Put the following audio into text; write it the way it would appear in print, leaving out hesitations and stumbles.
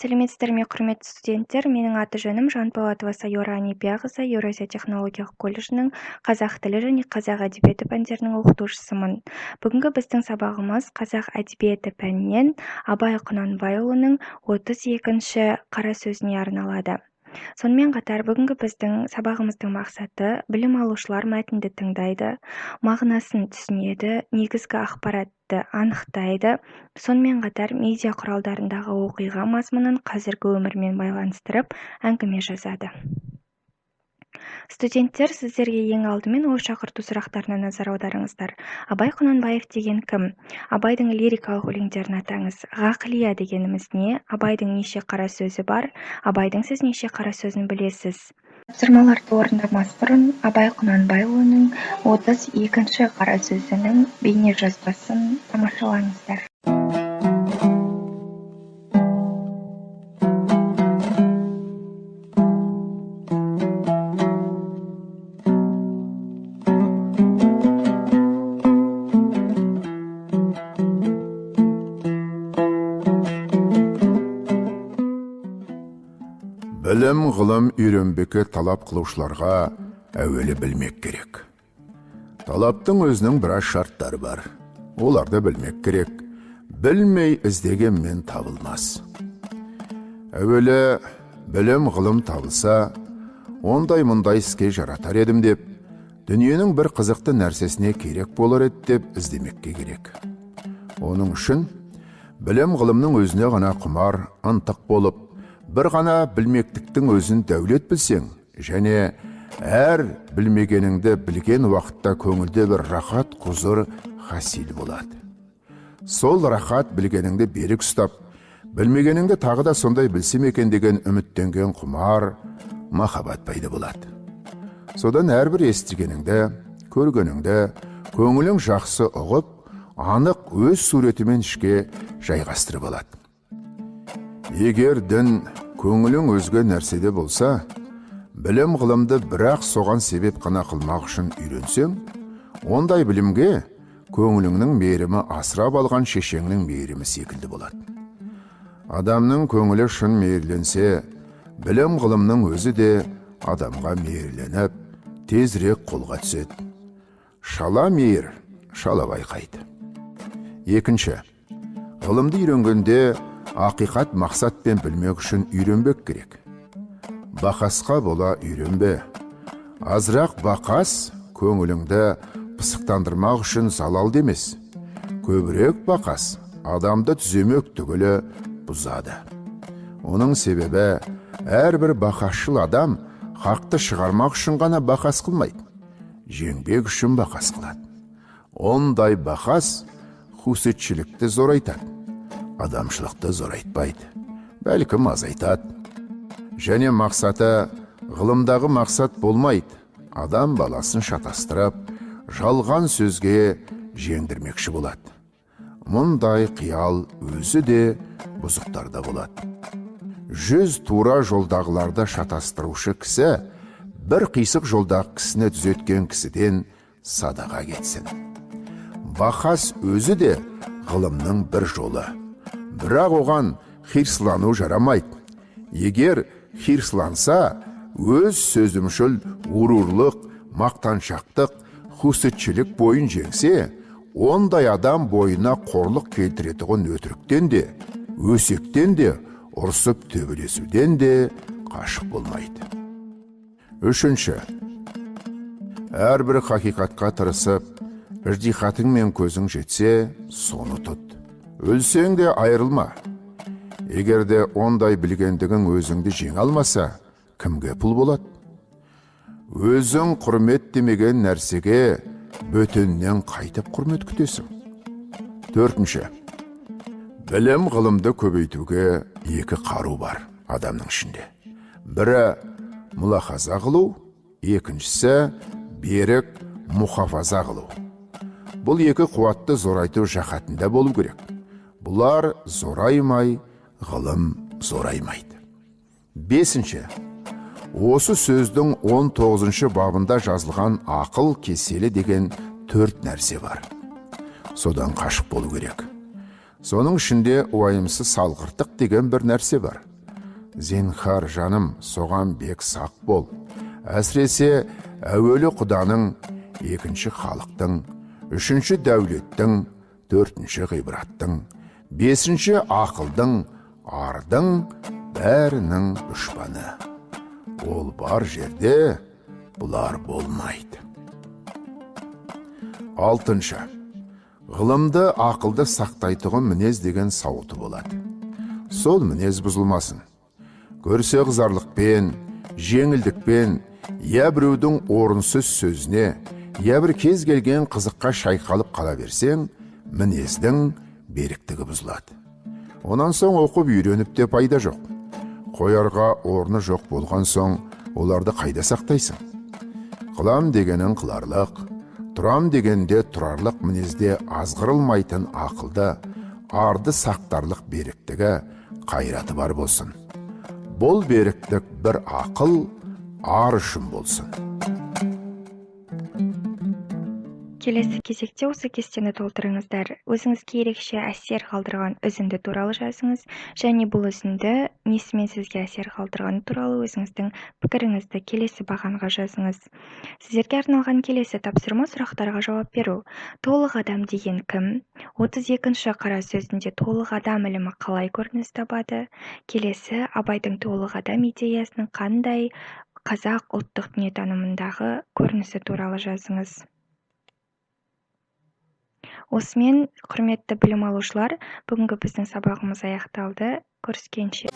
Сәлеметсіздер ме, құрметті студенттер? Менің аты жөнім Жанболатова Сайора Анипияқызы, Еуразия технологиялық колледжінің қазақ тілі және қазақ әдебиеті пәндерінің оқытушысымын. Бүгінгі біздің сабағымыз қазақ әдебиеті пәнінен Абай Құнанбайұлының 32-ші қара сөзіне арналады. Сонымен қатар бүгінгі біздің сабағымыздың мақсаты білім алушылар мәтінді тыңдайды, мағынасын түсінеді, негізгі ақпаратты анықтайды, сонымен қатар медиа құралдарындағы оқиға мазмұнын қазіргі өмірмен байланыстырып әңгіме жазады. Студенттер, сіздерге ең алдымен ой шақырту сұрақтарына назар аударыңыздар. Абай Құнанбаев деген кім? Абайдың лирикалық өлеңдерін атаңыз. Ғақлия дегеніміз не? Абайдың неше қара сөзі бар? Абайдың сіз неше қара сөзін білесіз? Тапсырмаларды орындамас бұрын Абай Құнанбайұлының 32-ші қара сөзінің бейне жазбасын тамашалаңыздар. Білім ғылым үйренбекі талап қылушыларға әуелі білмек керек. Талаптың өзінің біраз шарттары бар. Оларды білмек керек. Білмей іздегенмен табылмас. Әуелі білім ғылым табылса, ондай мұндай іске жаратар едім деп, дүниенің бір қызықты нәрсесіне керек болар еді деп іздемекке керек. Оның үшін білім ғылымның өзіне ғана құмар, ынтық болып, бір ғана білмектіктің өзін дәулет білсең, және әр білмегеніңді білген уақытта көңілде бір рахат, құзыр хасил болады. Сол рахат білгеніңді берік ұстап, білмегеніңді тағы да сондай білсем екен деген үміттенген құмар, махаббат пайда болады. Содан әрбір естігеніңді, көргеніңді, көңілің жақсы ұғып, анық өз суретімен ішке жайғастырып алады. Егер дін көңілің өзге нәрседе болса, білім ғылымды бірақ соған себеп қана қылмақ үшін үйренсең, ондай білімге көңіліңнің мейірімі асырап алған шешеңнің мейірімі секілді болады. Адамның көңілі шын мейірленсе, білім ғылымның өзі де адамға мейірленіп, тезірек қолға түседі. Шала мейір, шала байқайды. Екінші, ғылымды үйренгенде ақиқат мақсатпен білмек үшін үйренбек керек. Бақасқа бола үйренбе. Азырақ бақас көңіліңді пысықтандырмақ үшін залал демес. Көбірек бақас адамды түземек түгілі бұзады. Оның себебі әрбір бақасшыл адам хақты шығармақ үшін ғана бақас қылмайды, жеңбек үшін бақас қылады. Ондай бақас хусетшілікті зорайтады, адамшылықты зорайтпайды, бәлкім азайтады. Және мақсаты ғылымдағы мақсат болмайды, адам баласын шатастырып, жалған сөзге жеңдірмекші болады. Мұндай қиял өзі де бұзықтарда болады. 100 тура жолдағыларды шатастырушы кісі, бір қисық жолдағы кісіні түзеткен кісіден садаға кетсін. Бақас өзі де ғылымның бір жолы. Бірақ оған хирслану жарамайды. Егер хирсланса, өз сөзімшіл ұрурлық, мақтаншақтық, хусетшілік бойын жеңсе, ондай адам бойына қорлық келтіретіғын өтіріктен де, өсектен де, ұрсып төбелесуден де қашық болмайды. Үшінші, әрбір хақиқатқа тырысып, іздихатың мен көзің жетсе, соны тұт. Өлсең де айырылма. Егер де ондай білгендігің өзіңді жеңе алмаса, кімге пұл болады? Өзің құрмет демеген нәрсеге бөтеннен қайтып құрмет күтесің. Төртінші, білім ғылымды көбейтуге екі қару бар адамның ішінде. Бірі мұлахаза қылу, екіншісі берік мұхафаза қылу. Бұл екі қуатты зорайту жақатында болу керек. Бұлар зораймай, ғылым зораймайды. Бесінші, осы сөздің 19-шы бабында жазылған ақыл кеселі деген 4 нәрсе бар. Содан қашық болу керек. Соның ішінде уайымсыз салғыртық деген бір нәрсе бар. зенхар жаным, соған бек сақ бол. Әсіресе әуелі құданың, екінші халықтың, үшінші дәулеттің, төртінші ғибраттың, бесінші ақылдың, ардың, бәрінің дұшпаны. Ол бар жерде бұлар болмайды. Алтыншы, ғылымды, ақылды сақтайтұғын мінез деген сауыты болады. Сол мінез бұзылмасын. Көрсе қызарлықпен, жеңілдікпен, я біреудің орынсыз сөзіне, я бір кез келген қызыққа шайқалып қала берсең, мінездің беріктігі бұзылады. Онан соң оқып үйреніп те пайда жоқ. Қоярға орны жоқ болған соң, оларды қайда сақтайсың? Қылам дегенін қыларлық, тұрам дегенде тұрарлық мінезде азғырылмайтын ақылда, арды сақтарлық беріктігі, қайраты бар болсын. Бұл беріктік бір ақыл, ар үшін болсын. Келесі кезекте осы кестені толтырыңыздар. Өзіңізге ерекше әсер қалдырған үзінді туралы жазыңыз, және бұл үзінді несімен сізге әсер қалдырғаны туралы өзіңіздің пікіріңізді келесі бағанға жазыңыз. Сіздерге арналған келесі тапсырма сұрақтарға жауап беру. Толық адам деген кім? 32-ші қара сөзінде толық адам ілімі қалай көрініс табады? Келесі Абайдың толық адам идеясының қандай қазақ ұлттық дүниетанымындағы көрінісі туралы жазыңыз. Осымен, құрметті білім алушылар, бүгінгі біздің сабағымыз аяқталды. Көріскенше.